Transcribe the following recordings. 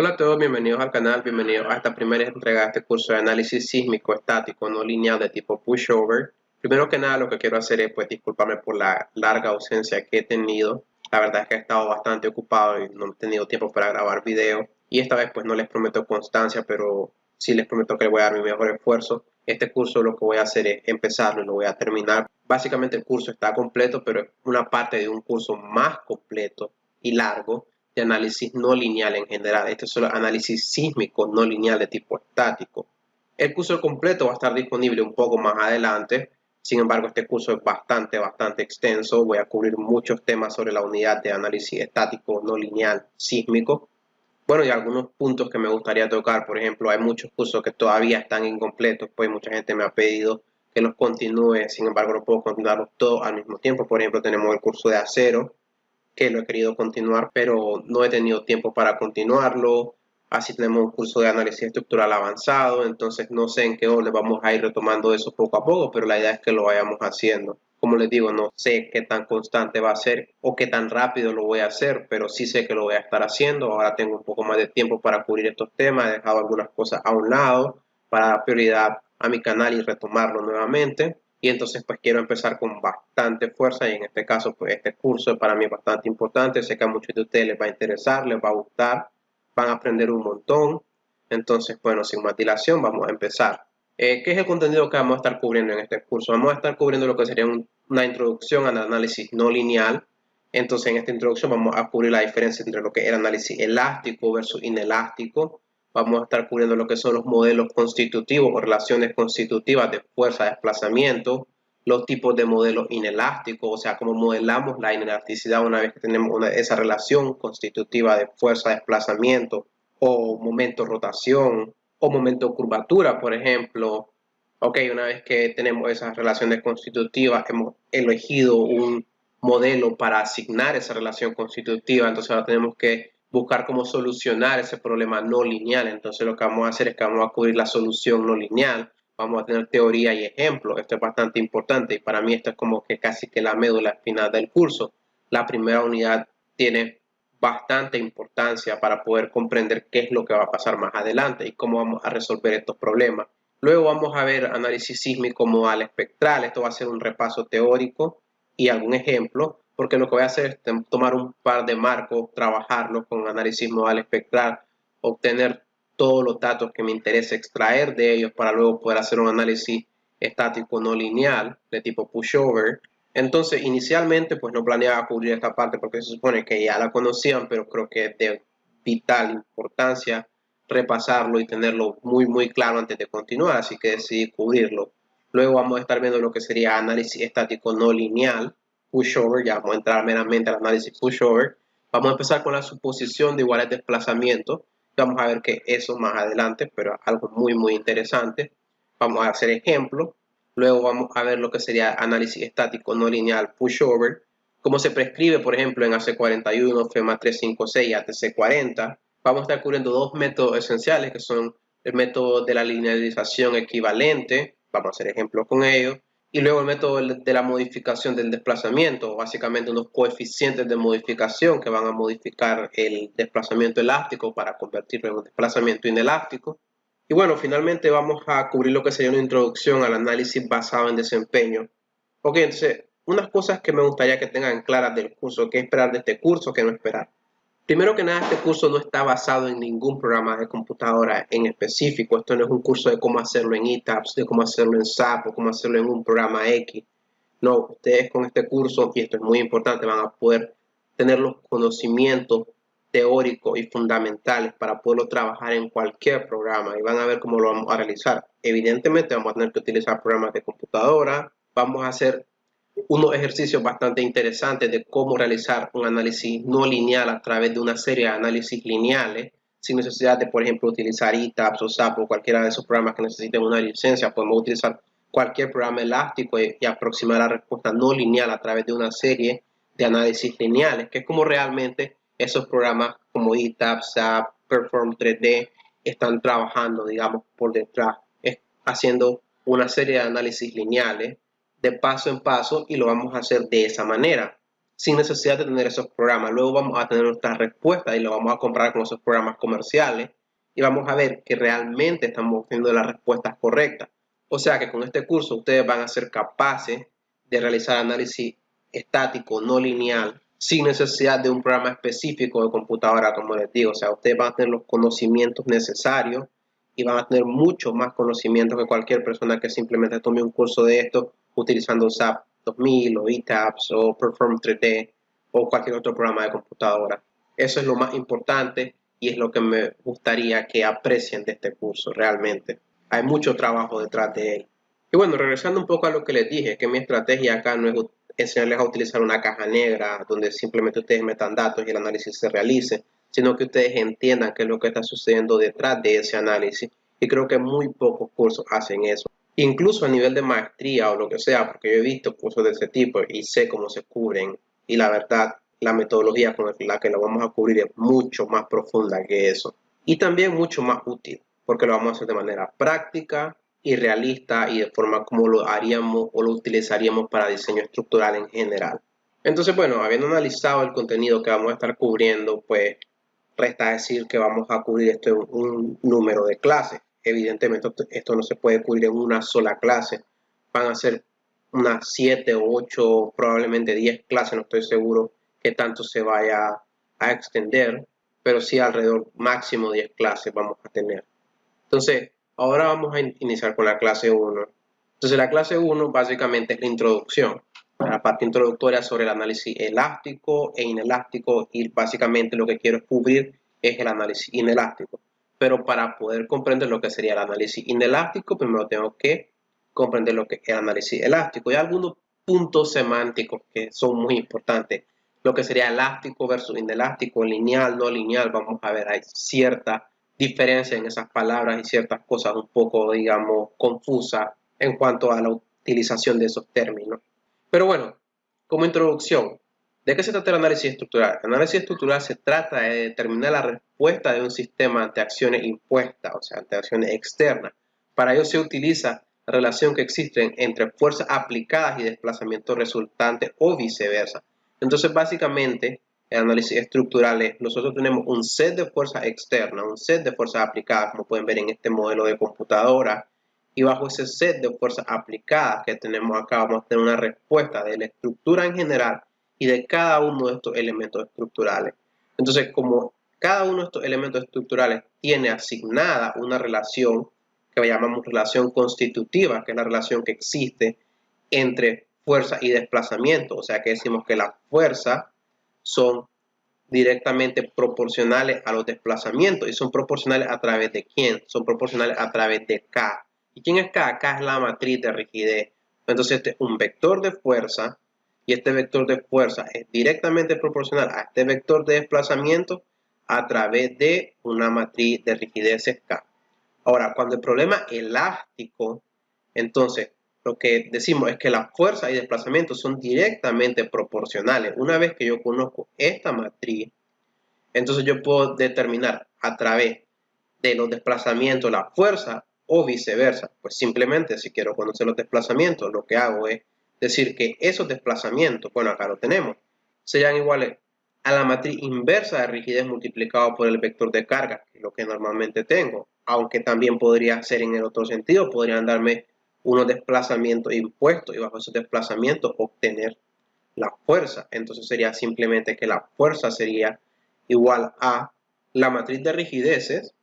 Hola a todos, bienvenidos al canal, bienvenidos a esta primera entrega de este curso de análisis sísmico estático no lineal de tipo pushover. Primero que nada, lo que quiero hacer es disculparme por la larga ausencia que he tenido. La verdad es que he estado bastante ocupado y no he tenido tiempo para grabar video. Y esta vez no les prometo constancia, pero sí les prometo que les voy a dar mi mejor esfuerzo. Este curso lo que voy a hacer es empezarlo y lo voy a terminar. Básicamente el curso está completo, pero es una parte de un curso más completo y largo de análisis no lineal en general. Este es solo análisis sísmico no lineal de tipo estático. El curso completo va a estar disponible un poco más adelante. Sin embargo, este curso es bastante extenso. Voy a cubrir muchos temas sobre la unidad de análisis estático no lineal sísmico. Bueno, y algunos puntos que me gustaría tocar. Por ejemplo, hay muchos cursos que todavía están incompletos, pues mucha gente me ha pedido que los continúe. Sin embargo, no puedo continuarlos todos al mismo tiempo. Por ejemplo, tenemos el curso de acero, que lo he querido continuar, pero no he tenido tiempo para continuarlo. Así tenemos un curso de análisis estructural avanzado, entonces no sé en qué orden vamos a ir retomando eso poco a poco, pero la idea es que lo vayamos haciendo. Como les digo, no sé qué tan constante va a ser o qué tan rápido lo voy a hacer, pero sí sé que lo voy a estar haciendo. Ahora tengo un poco más de tiempo para cubrir estos temas, he dejado algunas cosas a un lado para dar prioridad a mi canal y retomarlo nuevamente. Y entonces quiero empezar con bastante fuerza, y en este caso este curso para mí es bastante importante. Sé que a muchos de ustedes les va a interesar, les va a gustar, van a aprender un montón. Entonces, bueno, sin más dilación, vamos a empezar. ¿Qué es el contenido que vamos a estar cubriendo en este curso? Vamos a estar cubriendo lo que sería una introducción al análisis no lineal. Entonces, en esta introducción vamos a cubrir la diferencia entre lo que es el análisis elástico versus inelástico. Vamos a estar cubriendo lo que son los modelos constitutivos o relaciones constitutivas de fuerza de desplazamiento, los tipos de modelos inelásticos, o sea, cómo modelamos la inelasticidad una vez que tenemos esa relación constitutiva de fuerza de desplazamiento o momento rotación o momento curvatura, por ejemplo. Ok, una vez que tenemos esas relaciones constitutivas, hemos elegido un modelo para asignar esa relación constitutiva, entonces ahora tenemos que buscar cómo solucionar ese problema no lineal. Entonces lo que vamos a hacer es que vamos a cubrir la solución no lineal, vamos a tener teoría y ejemplo. Esto es bastante importante y para mí esto es como que casi que la médula final del curso. La primera unidad tiene bastante importancia para poder comprender qué es lo que va a pasar más adelante y cómo vamos a resolver estos problemas. Luego vamos a ver análisis sísmico modal espectral. Esto va a ser un repaso teórico y algún ejemplo, porque lo que voy a hacer es tomar un par de marcos, trabajarlos con análisis modal espectral, obtener todos los datos que me interesa extraer de ellos para luego poder hacer un análisis estático no lineal de tipo pushover. Entonces, inicialmente, no planeaba cubrir esta parte porque se supone que ya la conocían, pero creo que es de vital importancia repasarlo y tenerlo muy claro antes de continuar, así que decidí cubrirlo. Luego vamos a estar viendo lo que sería análisis estático no lineal, pushover. Ya vamos a entrar meramente al análisis pushover. Vamos a empezar con la suposición de iguales desplazamientos. Vamos a ver que eso más adelante, pero algo muy interesante. Vamos a hacer ejemplos. Luego vamos a ver lo que sería análisis estático no lineal pushover, cómo se prescribe, por ejemplo, en AC41, FEMA 356 y ATC40. Vamos a estar cubriendo dos métodos esenciales, que son el método de la linealización equivalente, vamos a hacer ejemplos con ellos, y luego el método de la modificación del desplazamiento, básicamente unos coeficientes de modificación que van a modificar el desplazamiento elástico para convertirlo en un desplazamiento inelástico. Y bueno, finalmente vamos a cubrir lo que sería una introducción al análisis basado en desempeño. Ok, entonces, unas cosas que me gustaría que tengan claras del curso, qué esperar de este curso, qué no esperar. Primero que nada, este curso no está basado en ningún programa de computadora en específico. Esto no es un curso de cómo hacerlo en ETABS, de cómo hacerlo en SAP o cómo hacerlo en un programa X. No, ustedes con este curso, y esto es muy importante, van a poder tener los conocimientos teóricos y fundamentales para poderlo trabajar en cualquier programa y van a ver cómo lo vamos a realizar. Evidentemente vamos a tener que utilizar programas de computadora, vamos a hacer unos ejercicios bastante interesantes de cómo realizar un análisis no lineal a través de una serie de análisis lineales, sin necesidad de, por ejemplo, utilizar ETABS o SAP o cualquiera de esos programas que necesiten una licencia. Podemos utilizar cualquier programa elástico y aproximar la respuesta no lineal a través de una serie de análisis lineales, que es como realmente esos programas como ETABS, SAP, Perform 3D están trabajando, digamos, por detrás, haciendo una serie de análisis lineales de paso en paso, y lo vamos a hacer de esa manera. sin necesidad de tener esos programas. Luego vamos a tener nuestras respuestas y lo vamos a comparar con esos programas comerciales y vamos a ver que realmente estamos obteniendo las respuestas correctas. O sea que con este curso ustedes van a ser capaces de realizar análisis estático no lineal sin necesidad de un programa específico de computadora, como les digo. O sea, ustedes van a tener los conocimientos necesarios y van a tener mucho más conocimiento que cualquier persona que simplemente tome un curso de esto utilizando SAP 2000 o ETABS o Perform 3D o cualquier otro programa de computadora. Eso es lo más importante y es lo que me gustaría que aprecien de este curso realmente. Hay mucho trabajo detrás de él. Y bueno, regresando un poco a lo que les dije, que mi estrategia acá no es enseñarles a utilizar una caja negra donde simplemente ustedes metan datos y el análisis se realice, sino que ustedes entiendan qué es lo que está sucediendo detrás de ese análisis. Y creo que muy pocos cursos hacen eso. Incluso a nivel de maestría o lo que sea, porque yo he visto cursos de ese tipo y sé cómo se cubren. Y la verdad, la metodología con la que lo vamos a cubrir es mucho más profunda que eso. Y también mucho más útil, porque lo vamos a hacer de manera práctica y realista y de forma como lo haríamos o lo utilizaríamos para diseño estructural en general. Entonces, bueno, habiendo analizado el contenido que vamos a estar cubriendo, pues resta decir que vamos a cubrir esto en un número de clases. Evidentemente, esto no se puede cubrir en una sola clase. Van a ser unas 7 o 8, probablemente 10 clases, no estoy seguro que tanto se vaya a extender, pero sí alrededor máximo 10 clases vamos a tener. Entonces, ahora vamos a iniciar con la clase 1. Entonces, la clase 1 básicamente es la introducción, la parte introductoria sobre el análisis elástico e inelástico y básicamente lo que quiero cubrir es el análisis inelástico. Pero para poder comprender lo que sería el análisis inelástico, primero tengo que comprender lo que es el análisis elástico y algunos puntos semánticos que son muy importantes. Lo que sería elástico versus inelástico, lineal, no lineal, vamos a ver, hay cierta diferencia en esas palabras y ciertas cosas un poco, digamos, confusas en cuanto a la utilización de esos términos. Pero bueno, como introducción, ¿de qué se trata el análisis estructural? El análisis estructural se trata de determinar la respuesta de un sistema ante acciones impuestas, o sea, ante acciones externas. Para ello se utiliza la relación que existe entre fuerzas aplicadas y desplazamientos resultantes o viceversa. Entonces, básicamente, el análisis estructural es, nosotros tenemos un set de fuerzas externas, un set de fuerzas aplicadas, como pueden ver en este modelo de computadora, y bajo ese set de fuerzas aplicadas que tenemos acá vamos a tener una respuesta de la estructura en general y de cada uno de estos elementos estructurales. Entonces, como cada uno de estos elementos estructurales tiene asignada una relación que llamamos relación constitutiva, que es la relación que existe entre fuerza y desplazamiento, o sea que decimos que las fuerzas son directamente proporcionales a los desplazamientos y son proporcionales a través de quién, son proporcionales a través de K. ¿Y quién es K? K es la matriz de rigidez. Entonces este es un vector de fuerza y este vector de fuerza es directamente proporcional a este vector de desplazamiento a través de una matriz de rigidez K. Ahora, cuando el problema elástico, entonces lo que decimos es que la fuerza y desplazamiento son directamente proporcionales. Una vez que yo conozco esta matriz, entonces yo puedo determinar a través de los desplazamientos la fuerza o viceversa. Pues simplemente si quiero conocer los desplazamientos, lo que hago es decir que esos desplazamientos, bueno, acá lo tenemos, serían iguales a la matriz inversa de rigidez multiplicado por el vector de carga, que es lo que normalmente tengo. Aunque también podría ser en el otro sentido, podrían darme unos desplazamientos impuestos y bajo esos desplazamientos obtener la fuerza. Entonces sería simplemente que la fuerza sería igual a la matriz de rigideces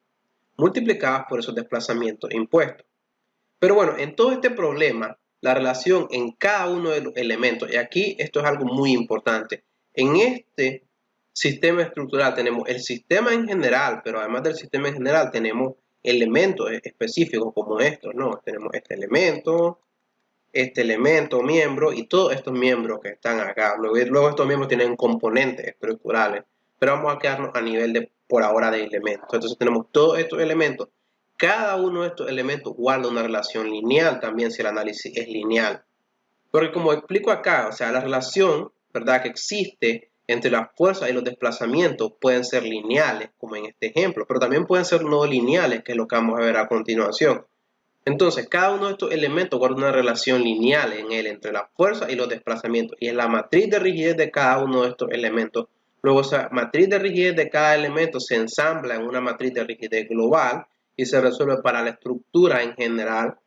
multiplicadas por esos desplazamientos impuestos. Pero bueno, en todo este problema, la relación en cada uno de los elementos, y aquí esto es algo muy importante, en este sistema estructural tenemos el sistema en general, pero además del sistema en general tenemos elementos específicos como estos, ¿no? Tenemos este elemento, miembro y todos estos miembros que están acá. Luego estos miembros tienen componentes estructurales, pero vamos a quedarnos a nivel de, por ahora, de elementos. Entonces tenemos todos estos elementos. Cada uno de estos elementos guarda una relación lineal también si el análisis es lineal. Porque como explico acá, o sea, la relación, ¿verdad?, que existe entre las fuerzas y los desplazamientos pueden ser lineales, como en este ejemplo, pero también pueden ser no lineales, que es lo que vamos a ver a continuación. Entonces, cada uno de estos elementos guarda una relación lineal en él entre la fuerza y los desplazamientos. Y en la matriz de rigidez de cada uno de estos elementos, luego esa matriz de rigidez de cada elemento se ensambla en una matriz de rigidez global y se resuelve para la estructura en general,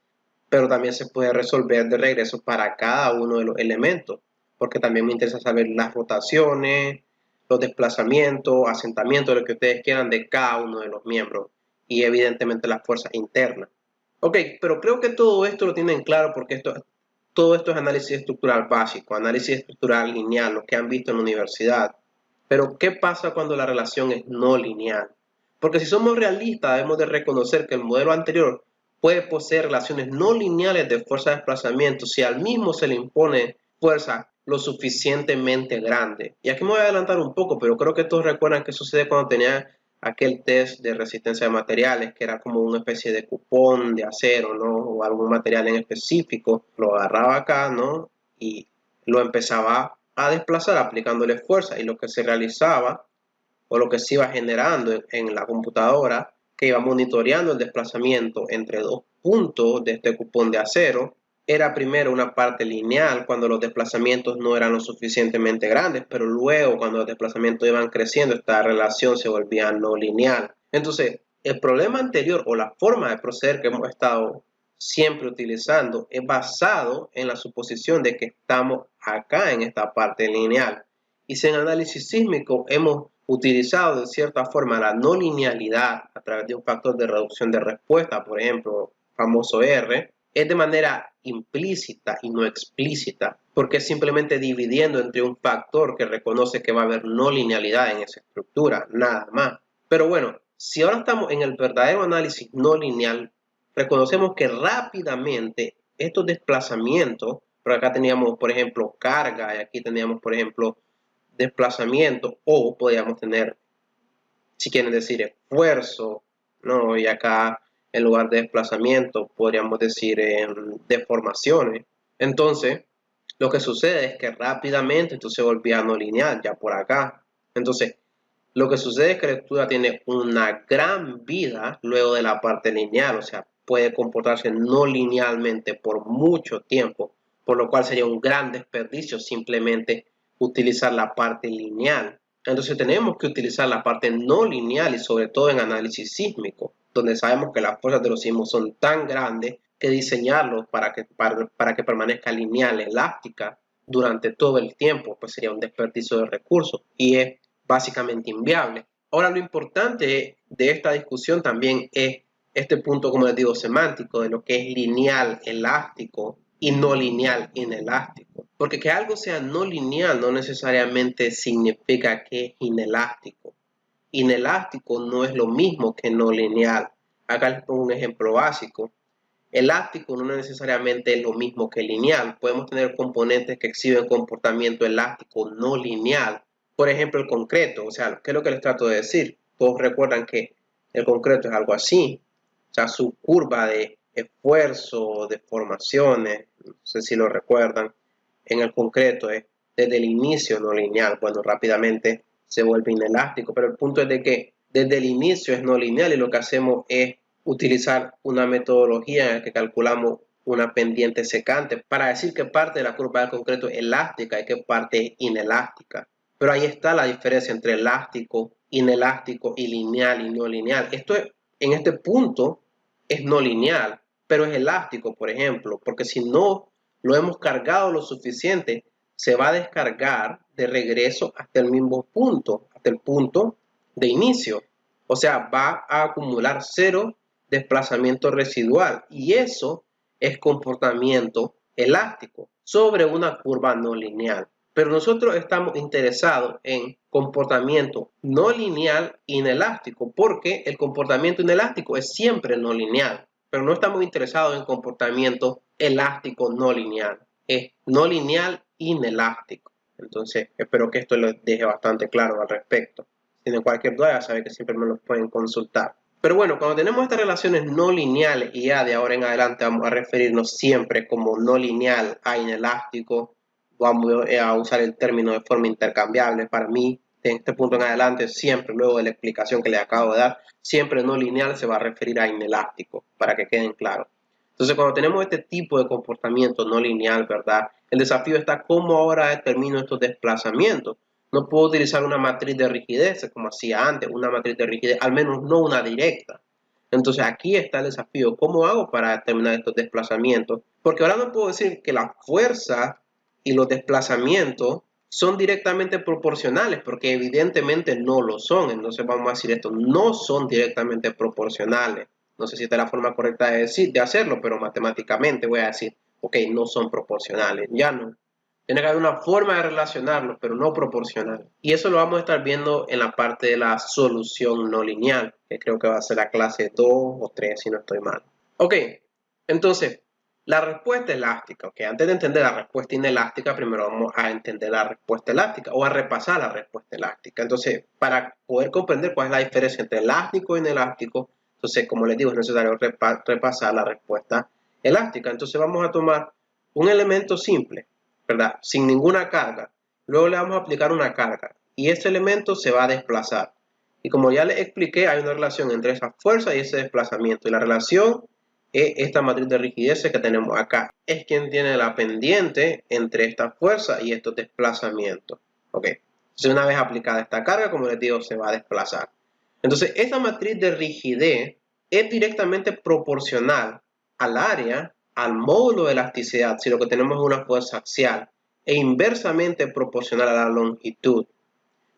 pero también se puede resolver de regreso para cada uno de los elementos, porque también me interesa saber las rotaciones, los desplazamientos, asentamientos, lo que ustedes quieran de cada uno de los miembros y evidentemente las fuerzas internas. Ok, pero creo que todo esto lo tienen claro porque todo esto es análisis estructural básico, análisis estructural lineal, lo que han visto en la universidad. Pero, ¿qué pasa cuando la relación es no lineal? Porque si somos realistas, debemos de reconocer que el modelo anterior puede poseer relaciones no lineales de fuerza de desplazamiento si al mismo se le impone fuerza lo suficientemente grande. Y aquí me voy a adelantar un poco, pero creo que todos recuerdan que sucede cuando tenía aquel test de resistencia de materiales, que era como una especie de cupón de acero, ¿no? O algún material en específico. Lo agarraba acá, ¿no? Y lo empezaba a desplazar aplicándole fuerza. Y lo que se realizaba, o lo que se iba generando en la computadora, que iba monitoreando el desplazamiento entre dos puntos de este cupón de acero, era primero una parte lineal cuando los desplazamientos no eran lo suficientemente grandes, pero luego cuando los desplazamientos iban creciendo, esta relación se volvía no lineal. Entonces, el problema anterior o la forma de proceder que hemos estado siempre utilizando es basado en la suposición de que estamos acá en esta parte lineal. Y si en análisis sísmico hemos utilizado de cierta forma la no linealidad a través de un factor de reducción de respuesta, por ejemplo, famoso R, es de manera implícita y no explícita, porque es simplemente dividiendo entre un factor que reconoce que va a haber no linealidad en esa estructura, nada más. Pero bueno, si ahora estamos en el verdadero análisis no lineal, reconocemos que rápidamente estos desplazamientos, por acá teníamos, por ejemplo, carga, y aquí teníamos, por ejemplo, desplazamiento, o podríamos tener, si quieren decir, esfuerzo, ¿no? Y acá, en lugar de desplazamiento, podríamos decir deformaciones. Entonces, lo que sucede es que rápidamente esto se volvía no lineal, ya por acá. Entonces, lo que sucede es que la estructura tiene una gran vida luego de la parte lineal, o sea, puede comportarse no linealmente por mucho tiempo, por lo cual sería un gran desperdicio simplemente utilizar la parte lineal. Entonces tenemos que utilizar la parte no lineal y sobre todo en análisis sísmico, donde sabemos que las fuerzas de los sismos son tan grandes que diseñarlos para que permanezca lineal, elástica durante todo el tiempo, pues sería un desperdicio de recursos y es básicamente inviable. Ahora, lo importante de esta discusión también es este punto, como les digo, semántico, de lo que es lineal elástico y no lineal inelástico. Porque que algo sea no lineal no necesariamente significa que es inelástico. Inelástico no es lo mismo que no lineal. Acá les pongo un ejemplo básico. Elástico no necesariamente es lo mismo que lineal. Podemos tener componentes que exhiben comportamiento elástico no lineal. Por ejemplo, el concreto. O sea, ¿qué es lo que les trato de decir? Todos recuerdan que el concreto es algo así. O sea, su curva de esfuerzo, de formaciones, no sé si lo recuerdan, en el concreto es desde el inicio no lineal. Bueno, rápidamente se vuelve inelástico, pero el punto es de que desde el inicio es no lineal y lo que hacemos es utilizar una metodología en la que calculamos una pendiente secante para decir que parte de la curva del concreto es elástica y que parte es inelástica. Pero ahí está la diferencia entre elástico, inelástico y lineal y no lineal. Esto es, en este punto es no lineal, pero es elástico, por ejemplo, porque si no lo hemos cargado lo suficiente, se va a descargar de regreso hasta el mismo punto, hasta el punto de inicio. O sea, va a acumular cero desplazamiento residual y eso es comportamiento elástico sobre una curva no lineal. Pero nosotros estamos interesados en comportamiento no lineal inelástico porque el comportamiento inelástico es siempre no lineal, pero no estamos interesados en comportamiento elástico no lineal, es no lineal inelástico. Entonces, espero que esto les deje bastante claro al respecto. Si tienen cualquier duda, ya saben que siempre me los pueden consultar. Pero bueno, cuando tenemos estas relaciones no lineales y ya de ahora en adelante vamos a referirnos siempre como no lineal a inelástico, vamos a usar el término de forma intercambiable. Para mí, de este punto en adelante, siempre luego de la explicación que les acabo de dar, siempre no lineal se va a referir a inelástico, para que queden claros. Entonces, cuando tenemos este tipo de comportamiento no lineal, ¿verdad? El desafío está cómo ahora determino estos desplazamientos. No puedo utilizar una matriz de rigidez como hacía antes, una matriz de rigidez, al menos no una directa. Entonces, aquí está el desafío. ¿Cómo hago para determinar estos desplazamientos? Porque ahora no puedo decir que la fuerza y los desplazamientos son directamente proporcionales, porque evidentemente no lo son. Entonces, vamos a decir esto, no son directamente proporcionales. No sé si esta es la forma correcta de hacerlo, pero matemáticamente voy a decir, ok, no son proporcionales, ya no. Tiene que haber una forma de relacionarlos, pero no proporcional. Y eso lo vamos a estar viendo en la parte de la solución no lineal, que creo que va a ser la clase 2 o 3, si no estoy mal. Ok, entonces, la respuesta elástica. Ok, antes de entender la respuesta inelástica, primero vamos a entender la respuesta elástica o a repasar la respuesta elástica. Entonces, para poder comprender cuál es la diferencia entre elástico e inelástico, entonces, como les digo, es necesario repasar la respuesta elástica. Entonces, vamos a tomar un elemento simple, ¿verdad? Sin ninguna carga. Luego le vamos a aplicar una carga y ese elemento se va a desplazar. Y como ya les expliqué, hay una relación entre esa fuerza y ese desplazamiento. Y la relación es esta matriz de rigidez que tenemos acá. Es quien tiene la pendiente entre esta fuerza y estos desplazamientos. Ok. Entonces, una vez aplicada esta carga, como les digo, se va a desplazar. Entonces, esta matriz de rigidez es directamente proporcional al área, al módulo de elasticidad, si lo que tenemos es una fuerza axial, e inversamente proporcional a la longitud.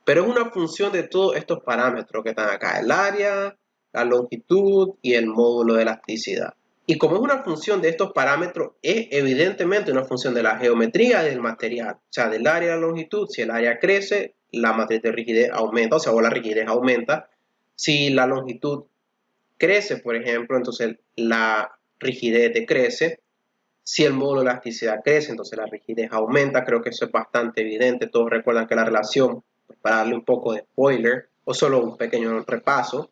Pero es una función de todos estos parámetros que están acá, el área, la longitud y el módulo de elasticidad. Y como es una función de estos parámetros, es evidentemente una función de la geometría del material, o sea, del área y la longitud. Si el área crece, la matriz de rigidez aumenta, o la rigidez aumenta. Si la longitud crece, por ejemplo, entonces la rigidez decrece. Si el módulo de elasticidad crece, entonces la rigidez aumenta. Creo que eso es bastante evidente. Todos recuerdan que la relación, para darle un poco de spoiler, o solo un pequeño repaso,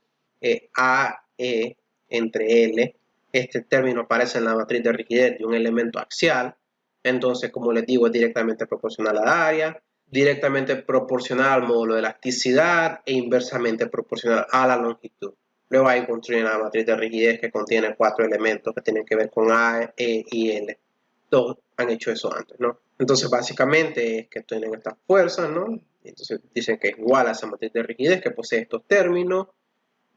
AE entre L, este término aparece en la matriz de rigidez de un elemento axial. Entonces, como les digo, es directamente proporcional al área, directamente proporcional al módulo de elasticidad e inversamente proporcional a la longitud. Luego ahí construyen la matriz de rigidez que contiene 4 elementos que tienen que ver con A, E y L. Todos han hecho eso antes, ¿no? Entonces, básicamente es que tienen estas fuerzas, ¿no? Entonces dicen que es igual a esa matriz de rigidez que posee estos términos.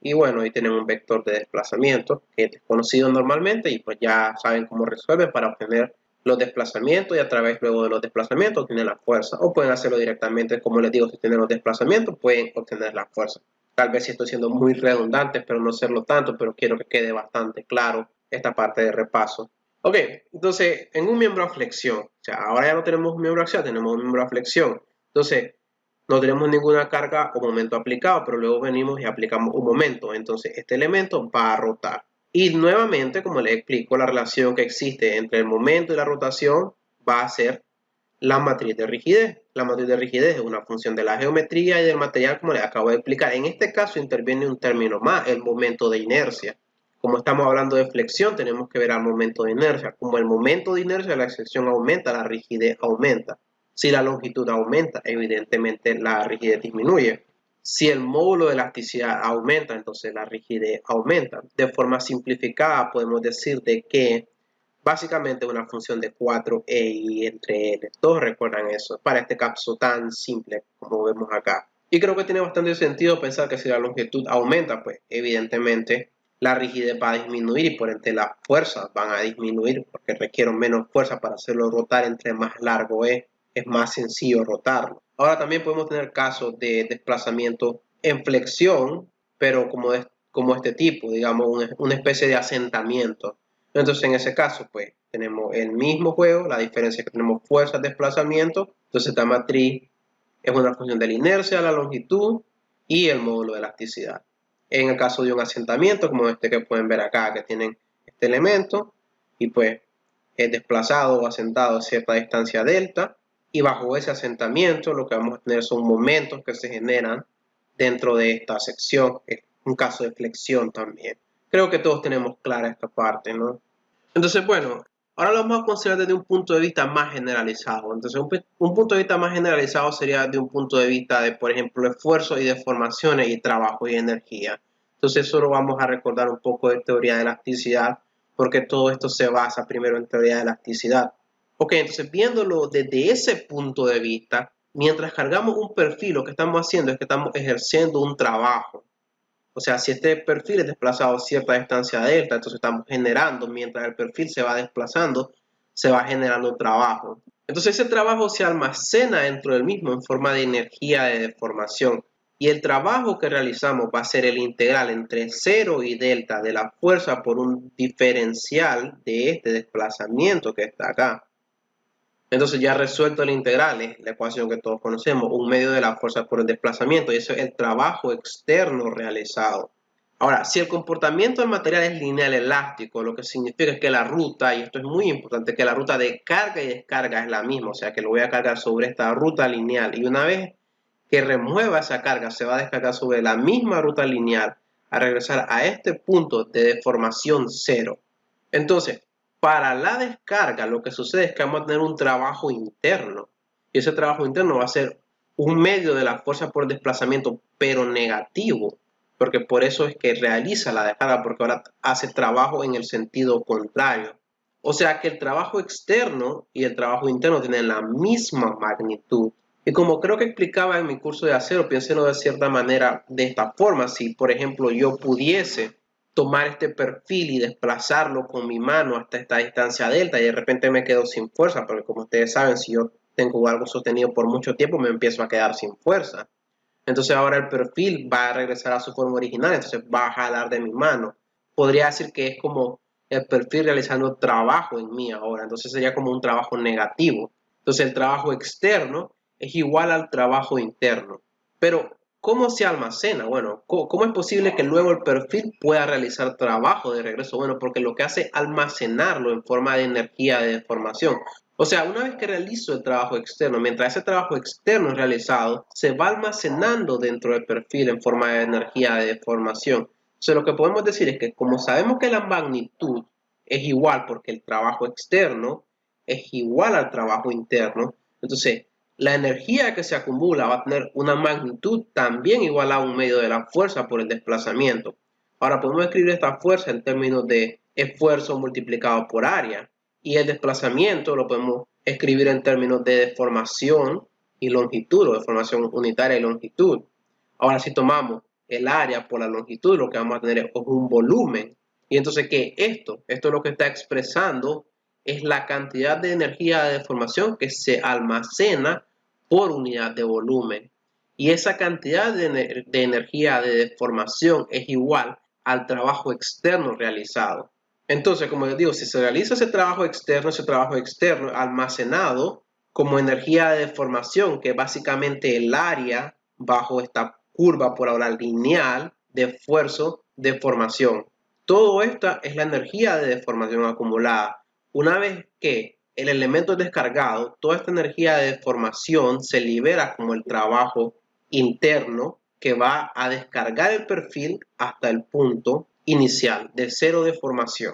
Y bueno, ahí tienen un vector de desplazamiento que es desconocido normalmente y pues ya saben cómo resuelven para obtener los desplazamientos y a través luego de los desplazamientos obtienen la fuerza. O pueden hacerlo directamente, como les digo, si tienen los desplazamientos pueden obtener la fuerza. Tal vez si estoy siendo muy redundante, espero no serlo tanto, pero quiero que quede bastante claro esta parte de repaso. Ok, entonces en un miembro a flexión, o sea, ahora ya no tenemos un miembro axial, tenemos un miembro a flexión. Entonces, no tenemos ninguna carga o momento aplicado, pero luego venimos y aplicamos un momento. Entonces, este elemento va a rotar. Y nuevamente, como les explico, la relación que existe entre el momento y la rotación va a ser la matriz de rigidez. La matriz de rigidez es una función de la geometría y del material, como les acabo de explicar. En este caso interviene un término más, el momento de inercia. Como estamos hablando de flexión, tenemos que ver al momento de inercia. Como el momento de inercia, la extensión aumenta, la rigidez aumenta. Si la longitud aumenta, evidentemente la rigidez disminuye. Si el módulo de elasticidad aumenta, entonces la rigidez aumenta. De forma simplificada, podemos decir de que básicamente es una función de 4e y entre n. Todos recuerdan eso, para este caso tan simple como vemos acá. Y creo que tiene bastante sentido pensar que si la longitud aumenta, pues evidentemente la rigidez va a disminuir y por ende las fuerzas van a disminuir porque requieren menos fuerza para hacerlo rotar. Entre más largo es más sencillo rotarlo. Ahora también podemos tener casos de desplazamiento en flexión, pero como este tipo, digamos, una especie de asentamiento. Entonces, en ese caso, pues, tenemos el mismo juego, la diferencia es que tenemos fuerza, desplazamiento. Entonces, esta matriz es una función de la inercia, la longitud y el módulo de elasticidad. En el caso de un asentamiento, como este que pueden ver acá, que tienen este elemento, y pues es desplazado o asentado a cierta distancia delta, y bajo ese asentamiento lo que vamos a tener son momentos que se generan dentro de esta sección, es un caso de flexión también. Creo que todos tenemos clara esta parte, ¿no? Entonces, bueno, ahora lo vamos a considerar desde un punto de vista más generalizado. Entonces, un punto de vista más generalizado sería de un punto de vista de, por ejemplo, esfuerzo y deformaciones y trabajo y energía. Entonces, solo vamos a recordar un poco de teoría de elasticidad, porque todo esto se basa primero en teoría de elasticidad. Ok, entonces viéndolo desde ese punto de vista, mientras cargamos un perfil, lo que estamos haciendo es que estamos ejerciendo un trabajo. O sea, si este perfil es desplazado a cierta distancia delta, entonces estamos generando, mientras el perfil se va desplazando, se va generando trabajo. Entonces ese trabajo se almacena dentro del mismo en forma de energía de deformación. Y el trabajo que realizamos va a ser el integral entre 0 y delta de la fuerza por un diferencial de este desplazamiento que está acá. Entonces ya resuelto el integral, es la ecuación que todos conocemos, un medio de la fuerza por el desplazamiento, y eso es el trabajo externo realizado. Ahora, si el comportamiento del material es lineal elástico, lo que significa es que la ruta, y esto es muy importante, que la ruta de carga y descarga es la misma, o sea que lo voy a cargar sobre esta ruta lineal, y una vez que remueva esa carga, se va a descargar sobre la misma ruta lineal a regresar a este punto de deformación cero. Entonces, para la descarga, lo que sucede es que vamos a tener un trabajo interno. Y ese trabajo interno va a ser un medio de la fuerza por desplazamiento, pero negativo. Porque por eso es que realiza la descarga, porque ahora hace trabajo en el sentido contrario. O sea que el trabajo externo y el trabajo interno tienen la misma magnitud. Y como creo que explicaba en mi curso de acero, piénsenlo de cierta manera de esta forma. Si, por ejemplo, yo pudiese tomar este perfil y desplazarlo con mi mano hasta esta distancia delta y de repente me quedo sin fuerza, porque como ustedes saben, si yo tengo algo sostenido por mucho tiempo, me empiezo a quedar sin fuerza. Entonces ahora el perfil va a regresar a su forma original, entonces va a jalar de mi mano. Podría decir que es como el perfil realizando trabajo en mí ahora, entonces sería como un trabajo negativo. Entonces el trabajo externo es igual al trabajo interno. Pero, ¿cómo se almacena? Bueno, ¿cómo es posible que luego el perfil pueda realizar trabajo de regreso? Bueno, porque lo que hace es almacenarlo en forma de energía de deformación. O sea, una vez que realizo el trabajo externo, mientras ese trabajo externo es realizado, se va almacenando dentro del perfil en forma de energía de deformación. Entonces, lo que podemos decir es que como sabemos que la magnitud es igual porque el trabajo externo es igual al trabajo interno, entonces la energía que se acumula va a tener una magnitud también igual a un medio de la fuerza por el desplazamiento. Ahora podemos escribir esta fuerza en términos de esfuerzo multiplicado por área. Y el desplazamiento lo podemos escribir en términos de deformación y longitud, o deformación unitaria y longitud. Ahora, si tomamos el área por la longitud, lo que vamos a tener es un volumen. Y entonces, ¿qué es esto? Esto lo que está expresando es la cantidad de energía de deformación que se almacena por unidad de volumen. Y esa cantidad de energía de deformación es igual al trabajo externo realizado. Entonces, como les digo, si se realiza ese trabajo externo almacenado como energía de deformación, que es básicamente el área bajo esta curva por ahora lineal de esfuerzo de formación. Todo esto es la energía de deformación acumulada. Una vez que el elemento es descargado, toda esta energía de deformación se libera como el trabajo interno que va a descargar el perfil hasta el punto inicial de cero de formación.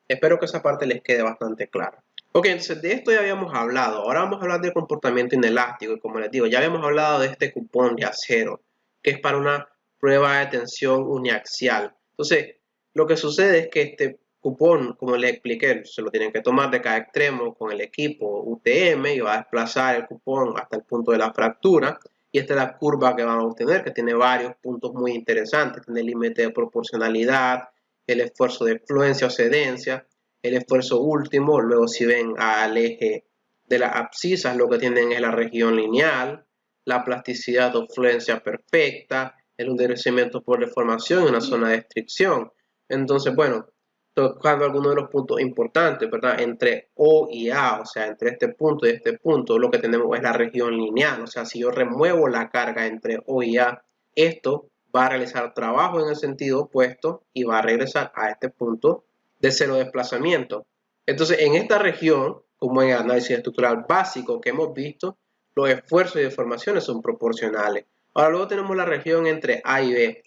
Espero que esa parte les quede bastante clara. Ok, entonces de esto ya habíamos hablado. Ahora vamos a hablar del comportamiento inelástico. Y como les digo, ya habíamos hablado de este cupón de acero, que es para una prueba de tensión uniaxial. Entonces, lo que sucede es que este cupón, como les expliqué, se lo tienen que tomar de cada extremo con el equipo UTM y va a desplazar el cupón hasta el punto de la fractura. Y esta es la curva que van a obtener, que tiene varios puntos muy interesantes. Tiene el límite de proporcionalidad, el esfuerzo de fluencia o cedencia, el esfuerzo último. Luego, si ven al eje de las abscisas, lo que tienen es la región lineal, la plasticidad o fluencia perfecta, el endurecimiento por deformación y una zona de restricción. Entonces, bueno, tocando algunos de los puntos importantes, ¿verdad? Entre O y A, o sea, entre este punto y este punto, lo que tenemos es la región lineal. O sea, si yo remuevo la carga entre O y A, esto va a realizar trabajo en el sentido opuesto y va a regresar a este punto de cero desplazamiento. Entonces, en esta región, como en el análisis estructural básico que hemos visto, los esfuerzos y deformaciones son proporcionales. Ahora luego tenemos la región entre A y B.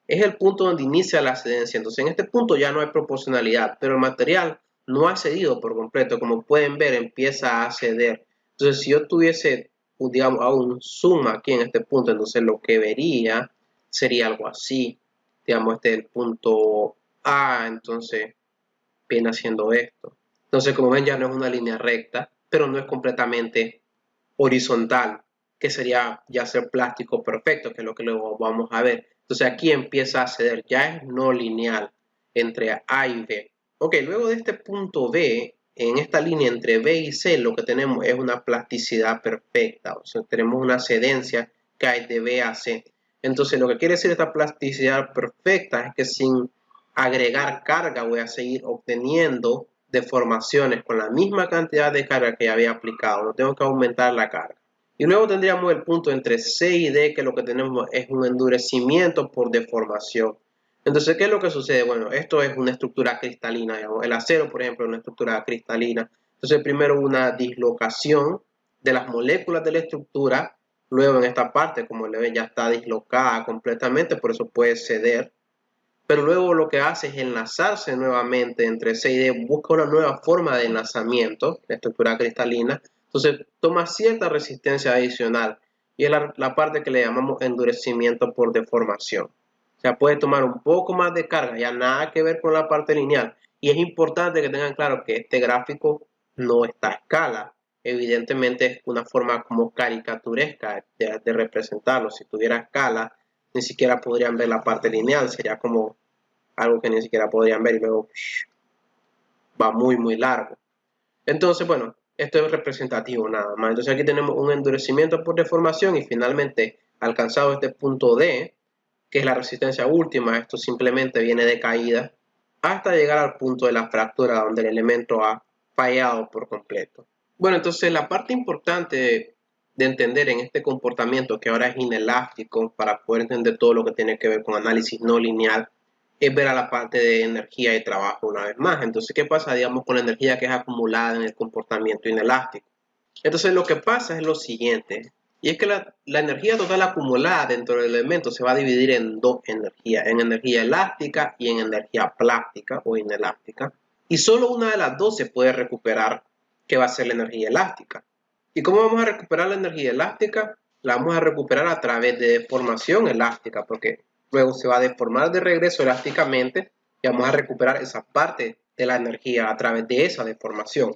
Es el punto donde inicia la cedencia. Entonces, en este punto ya no hay proporcionalidad, pero el material no ha cedido por completo. Como pueden ver, empieza a ceder. Entonces, si yo tuviese, digamos, un zoom aquí en este punto, entonces lo que vería sería algo así. Digamos, este es el punto A, entonces viene haciendo esto. Entonces, como ven, ya no es una línea recta, pero no es completamente horizontal, que sería ya ser plástico perfecto, que es lo que luego vamos a ver. Entonces aquí empieza a ceder, ya es no lineal entre A y B. Ok, luego de este punto B, en esta línea entre B y C, lo que tenemos es una plasticidad perfecta, o sea, tenemos una cedencia que hay de B a C. Entonces lo que quiere decir esta plasticidad perfecta es que sin agregar carga voy a seguir obteniendo deformaciones con la misma cantidad de carga que ya había aplicado, no tengo que aumentar la carga. Y luego tendríamos el punto entre C y D, que lo que tenemos es un endurecimiento por deformación. Entonces, ¿qué es lo que sucede? Bueno, esto es una estructura cristalina, digamos. El acero, por ejemplo, es una estructura cristalina. Entonces, primero una dislocación de las moléculas de la estructura, luego en esta parte, como le ven, ya está dislocada completamente, por eso puede ceder. Pero luego lo que hace es enlazarse nuevamente entre C y D, busca una nueva forma de enlazamiento, la estructura cristalina, entonces toma cierta resistencia adicional y es la parte que le llamamos endurecimiento por deformación. O sea, puede tomar un poco más de carga, ya nada que ver con la parte lineal. Y es importante que tengan claro que este gráfico no está a escala. Evidentemente es una forma como caricaturesca de representarlo. Si tuviera escala, ni siquiera podrían ver la parte lineal, sería como algo que ni siquiera podrían ver y luego va muy largo. Entonces, bueno, esto es representativo nada más. Entonces aquí tenemos un endurecimiento por deformación y finalmente alcanzado este punto D, que es la resistencia última, esto simplemente viene de caída hasta llegar al punto de la fractura donde el elemento ha fallado por completo. Bueno, entonces la parte importante de entender en este comportamiento que ahora es inelástico para poder entender todo lo que tiene que ver con análisis no lineal es ver a la parte de energía y trabajo una vez más. Entonces, ¿qué pasa, digamos, con la energía que es acumulada en el comportamiento inelástico? Entonces, lo que pasa es lo siguiente, y es que la energía total acumulada dentro del elemento se va a dividir en dos energías, en energía elástica y en energía plástica o inelástica, y solo una de las dos se puede recuperar, que va a ser la energía elástica. ¿Y cómo vamos a recuperar la energía elástica? La vamos a recuperar a través de deformación elástica, porque luego se va a deformar de regreso elásticamente y vamos a recuperar esa parte de la energía a través de esa deformación.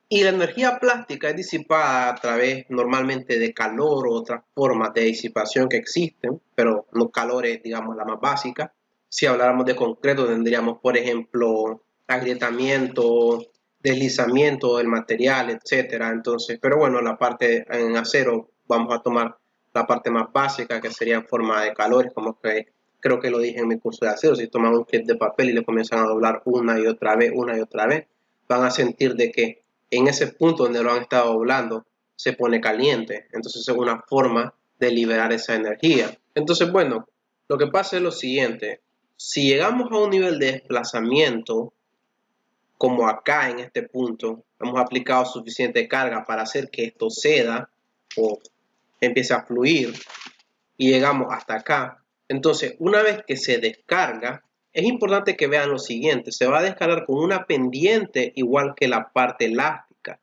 Y la energía plástica es disipada a través normalmente de calor o otras formas de disipación que existen, pero no calor es, digamos, la más básica. Si habláramos de concreto, tendríamos, por ejemplo, agrietamiento, deslizamiento del material, etcétera. Entonces, pero bueno, la parte en acero vamos a tomar la parte más básica, que sería en forma de calores, como que creo que lo dije en mi curso de acero. Si toman un kit de papel y le comienzan a doblar una y otra vez, van a sentir de que en ese punto donde lo han estado doblando se pone caliente. Entonces es una forma de liberar esa energía. Entonces, bueno, lo que pasa es lo siguiente. Si llegamos a un nivel de desplazamiento, como acá en este punto, hemos aplicado suficiente carga para hacer que esto ceda o empiece a fluir y llegamos hasta acá. Entonces, una vez que se descarga, es importante que vean lo siguiente. Se va a descargar con una pendiente igual que la parte elástica,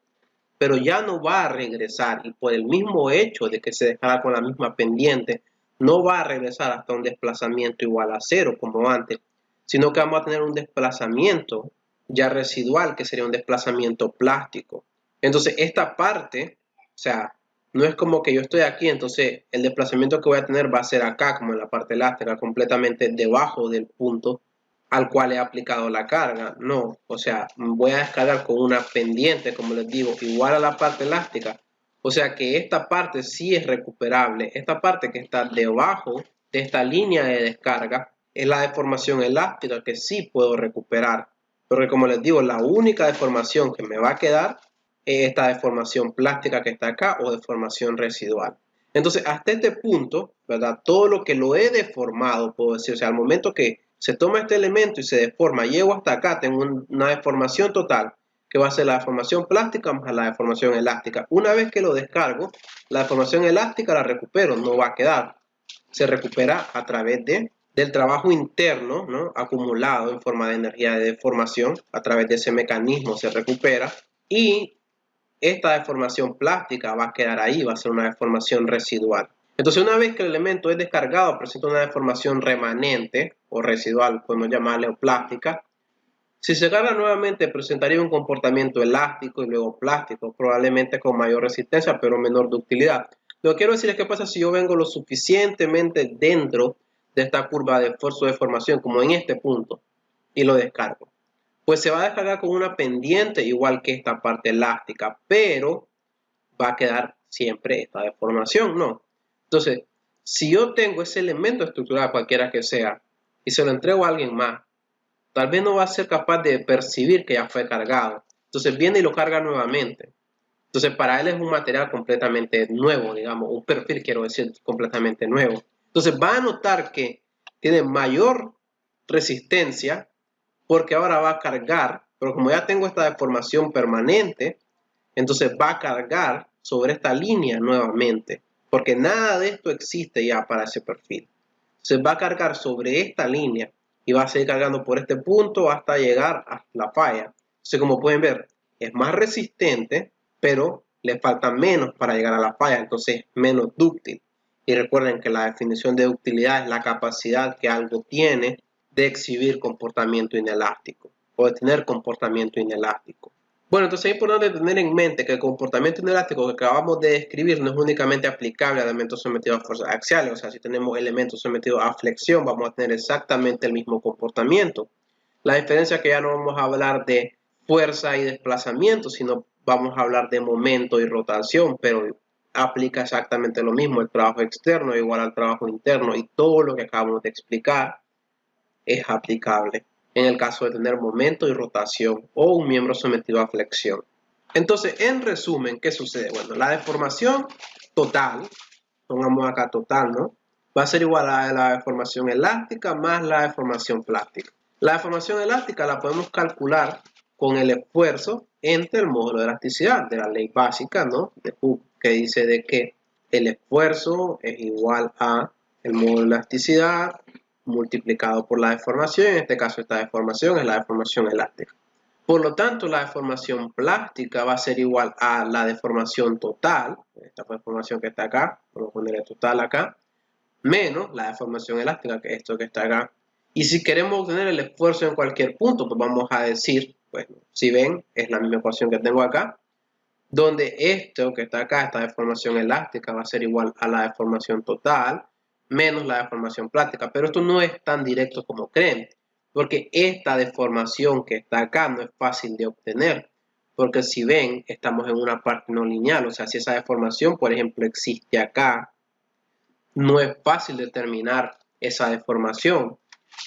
pero ya no va a regresar, y por el mismo hecho de que se descarga con la misma pendiente, no va a regresar hasta un desplazamiento igual a cero como antes, sino que vamos a tener un desplazamiento ya residual, que sería un desplazamiento plástico. Entonces esta parte, o sea, no es como que yo estoy aquí, entonces el desplazamiento que voy a tener va a ser acá, como en la parte elástica, completamente debajo del punto al cual he aplicado la carga. No, o sea, voy a descargar con una pendiente, como les digo, igual a la parte elástica. O sea que esta parte sí es recuperable. Esta parte que está debajo de esta línea de descarga es la deformación elástica que sí puedo recuperar. Porque como les digo, la única deformación que me va a quedar es esta deformación plástica que está acá o deformación residual. Entonces, hasta este punto, ¿verdad? Todo lo que lo he deformado, puedo decir, o sea, al momento que se toma este elemento y se deforma, llego hasta acá, tengo una deformación total, que va a ser la deformación plástica más la deformación elástica. Una vez que lo descargo, la deformación elástica la recupero, no va a quedar. Se recupera a través del trabajo interno, ¿no? Acumulado en forma de energía de deformación, a través de ese mecanismo se recupera, y esta deformación plástica va a quedar ahí, va a ser una deformación residual. Entonces, una vez que el elemento es descargado, presenta una deformación remanente o residual, podemos llamarle, o plástica, Si se carga nuevamente, presentaría un comportamiento elástico y luego plástico, probablemente con mayor resistencia, pero menor ductilidad. Lo que quiero decir es que pasa si yo vengo lo suficientemente dentro de esta curva de esfuerzo de formación, como en este punto, y lo descargo. Pues se va a descargar con una pendiente igual que esta parte elástica, pero va a quedar siempre esta deformación, ¿no? Entonces, si yo tengo ese elemento estructural, cualquiera que sea, y se lo entrego a alguien más, tal vez no va a ser capaz de percibir que ya fue cargado. Entonces viene y lo carga nuevamente. Entonces para él es un material completamente nuevo, digamos, un perfil, quiero decir, completamente nuevo. Entonces va a notar que tiene mayor resistencia porque ahora va a cargar, pero como ya tengo esta deformación permanente, entonces va a cargar sobre esta línea nuevamente, porque nada de esto existe ya para ese perfil. Entonces va a cargar sobre esta línea y va a seguir cargando por este punto hasta llegar a la falla. Entonces, como pueden ver, es más resistente, pero le falta menos para llegar a la falla, entonces menos dúctil. Y recuerden que la definición de ductilidad es la capacidad que algo tiene de exhibir comportamiento inelástico o de tener comportamiento inelástico. Bueno, entonces es importante tener en mente que el comportamiento inelástico que acabamos de describir no es únicamente aplicable a elementos sometidos a fuerzas axiales. O sea, si tenemos elementos sometidos a flexión, vamos a tener exactamente el mismo comportamiento. La diferencia es que ya no vamos a hablar de fuerza y desplazamiento, sino vamos a hablar de momento y rotación, pero aplica exactamente lo mismo. El trabajo externo es igual al trabajo interno y todo lo que acabamos de explicar es aplicable en el caso de tener momento y rotación o un miembro sometido a flexión. Entonces, en resumen, ¿qué sucede? Bueno, la deformación total, pongamos acá total, ¿no? Va a ser igual a la deformación elástica más la deformación plástica. La deformación elástica la podemos calcular con el esfuerzo entre el módulo de elasticidad de la ley básica, ¿no? De Hooke, que dice de que el esfuerzo es igual a el módulo de elasticidad multiplicado por la deformación. En este caso, esta deformación es la deformación elástica. Por lo tanto, la deformación plástica va a ser igual a la deformación total, esta deformación que está acá, vamos a poner el total acá, menos la deformación elástica, que es esto que está acá. Y si queremos obtener el esfuerzo en cualquier punto, pues vamos a decir, pues si ven, es la misma ecuación que tengo acá, donde esto que está acá, esta deformación elástica, va a ser igual a la deformación total menos la deformación plástica. Pero esto no es tan directo como creen, porque esta deformación que está acá no es fácil de obtener, porque si ven, estamos en una parte no lineal. O sea, si esa deformación, por ejemplo, existe acá, no es fácil determinar esa deformación.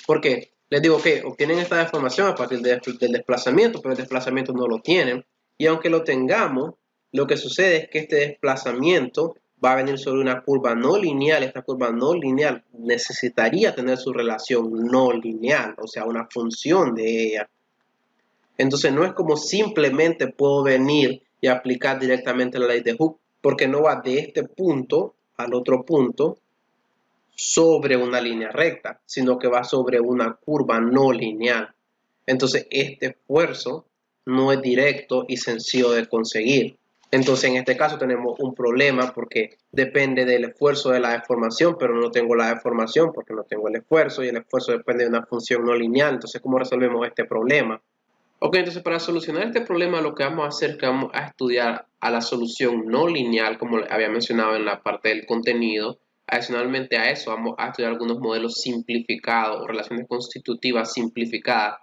Porque les digo que obtienen esta deformación a partir del desplazamiento, pero el desplazamiento no lo tienen. Y aunque lo tengamos, lo que sucede es que este desplazamiento va a venir sobre una curva no lineal. Esta curva no lineal necesitaría tener su relación no lineal, o sea, una función de ella. Entonces no es como simplemente puedo venir y aplicar directamente la ley de Hooke, porque no va de este punto al otro punto sobre una línea recta, sino que va sobre una curva no lineal. Entonces este esfuerzo no es directo y sencillo de conseguir. Entonces en este caso tenemos un problema porque depende del esfuerzo de la deformación, pero no tengo la deformación porque no tengo el esfuerzo, y el esfuerzo depende de una función no lineal. Entonces, ¿cómo resolvemos este problema? Ok, entonces para solucionar este problema lo que vamos a hacer es que vamos a estudiar a la solución no lineal, como había mencionado en la parte del contenido. Adicionalmente a eso vamos a estudiar algunos modelos simplificados o relaciones constitutivas simplificadas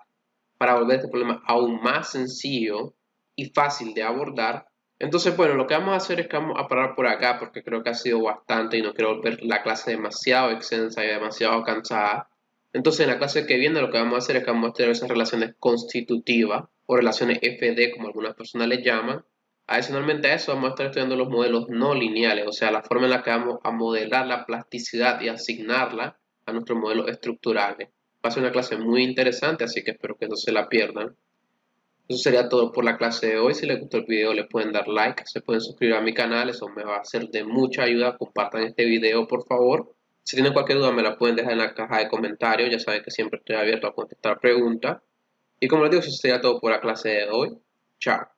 para volver este problema aún más sencillo y fácil de abordar. Entonces, bueno, lo que vamos a hacer es que vamos a parar por acá porque creo que ha sido bastante y no quiero volver la clase demasiado extensa y demasiado cansada. Entonces, en la clase que viene lo que vamos a hacer es que vamos a estudiar esas relaciones constitutivas o relaciones FD, como algunas personas les llaman. Adicionalmente a eso, vamos a estar estudiando los modelos no lineales, o sea, la forma en la que vamos a modelar la plasticidad y asignarla a nuestros modelos estructurales. Va a ser una clase muy interesante, así que espero que no se la pierdan. Eso sería todo por la clase de hoy. Si les gustó el video, le pueden dar like, se pueden suscribir a mi canal, eso me va a ser de mucha ayuda. Compartan este video, por favor. Si tienen cualquier duda, me la pueden dejar en la caja de comentarios. Ya saben que siempre estoy abierto a contestar preguntas. Y como les digo, eso sería todo por la clase de hoy. Chao.